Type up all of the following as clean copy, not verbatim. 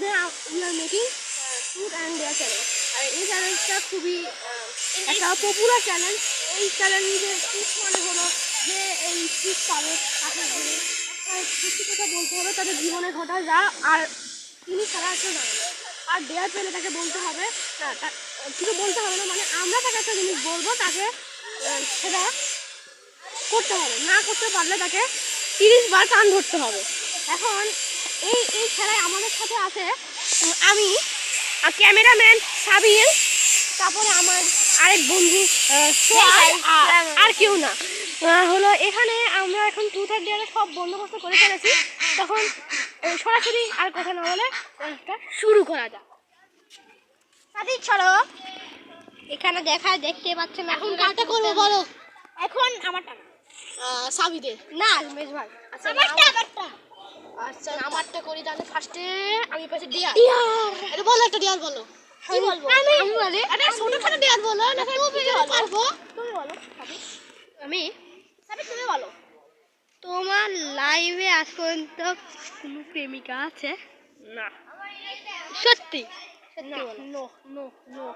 এখানে we are making truth and dare challenge. আর এই চ্যালেঞ্জটা খুবই একটা পপুলার চ্যালেঞ্জ। এই চ্যালেঞ্জের ট্রিক্স মানে হলো যে এই ট্রিক্স পাবে তাকে ধরে সত্যি কথা বলতে হবে তাদের জীবনে ঘটা যা, আর তিনি ছাড়া কেউ জানে না। আর ডেয়ার পেলে তাকে বলতে হবে কিছু বলতে হবে না, মানে আমরা তাকে একটা জিনিস বলবো, তাকে সেটা করতে হবে। না করতে পারলে তাকে 30 বার কান ধরতে হবে। এখন এই খেলায় আমাদের সাথে আছে আমি, ক্যামেরাম্যান সাবির, তারপরে আমার আরেক বন্ধু আর কেউ না। হলো এখানে আমরা এখন ট্রুথ অ্যান্ড ডেয়ারে সব বন্দোবস্ত করে ফেলেছি। তখন সরাসরি আর কথা না বলে শুরু করা যাক। সাবির চলো, এখানে দেখতে পাচ্ছেন। এখন কাটা করবো বলো? এখন আমারটা সাবিদের না মেজভাই। আচ্ছা আমারটা করি তাহলে। ফার্স্টে আমি পাশে ডিয়ার এটা বলো, একটা ডিয়ার বলো। কি বলবো? আমি বলি আরে ছোটখাটো ডিয়ার বলো না, তুমি পারবো। তুমি বলো আমি সাবির, তুমি বলো। তোমার লাইভে আজ পর্যন্ত কোনো প্রেমিকা আছে? না। সত্যি? No no no no.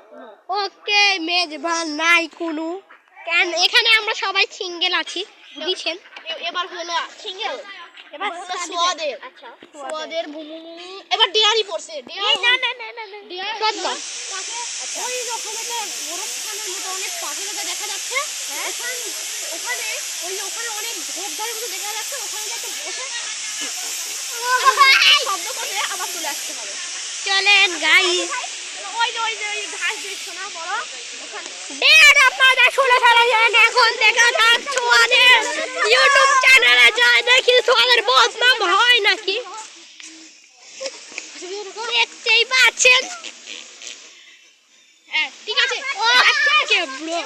Okay মেজবান নাই কোনো, কেন এখানে আমরা সবাই সিঙ্গেল আছি বুঝছেন। এবার হলো সিঙ্গেল, এবার হলো সোয়াদের। আচ্ছা সোয়াদের বুমু এবার ডিয়ারই পড়ছে। ডিয়ার না না না না ডিয়ার সত্য। আচ্ছা ওই ওখানেতে গোরস্থানের মতো অনেক পাথরকে দেখা যাচ্ছে। ওখানে ওখানে অনেক ঝোপঝাড়ের মতো দেখা যাচ্ছে। ওখানে একটা বসে শব্দ করে আবার চলে আসতে হবে। চলেন গাইস, ওই যে ঘাস দেখছো না বড়, ওখানে ডেয়ার আপনারা শুনে ফেলেছেন। এখন দেখা যাক সোয়াদের ইউটিউব চ্যানেলে যায় দেখি সোয়াদের বদনাম হয় নাকি। দেখতেই পাচ্ছেন। হ্যাঁ ঠিক আছে। ও কে ব্রো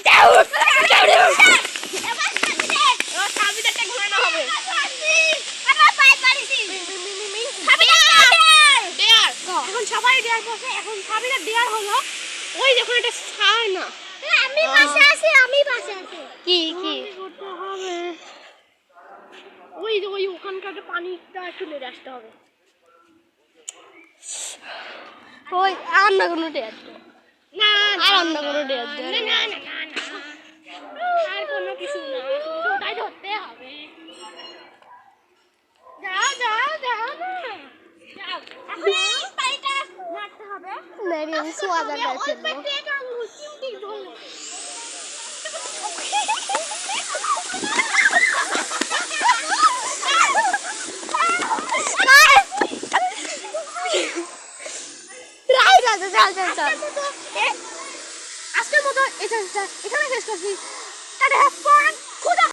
দাও এবার সাবিদারটা ঘোরানো হবে। আমার পাই পারিছি ডেয়ার। এখন সবাই ডেয়ার বসে। এখন সাবিদার ডেয়ার হলো ওই দেখুন এটা ছাড় না। আমি পাশে আছি, আমি পাশে আছি। কি করতে হবে? ওই যে ওখানকার পানিটা একটু নেড়ে আসতে হবে। ওই আর না কোনো ডেয়ার না, আর অন্য কোনো ডেয়ার না না না না আর কোনো কিছু না, ওটাই ধরতে হবে। যাও যাও যাও না যাও, এখন পাইটা মারতে হবে। মেরি আমি সোয়াদার গাইছে ওই পেটে আঙ্গুল চিমটি ধরো। আজকের মতো এখানে শেষ করছি।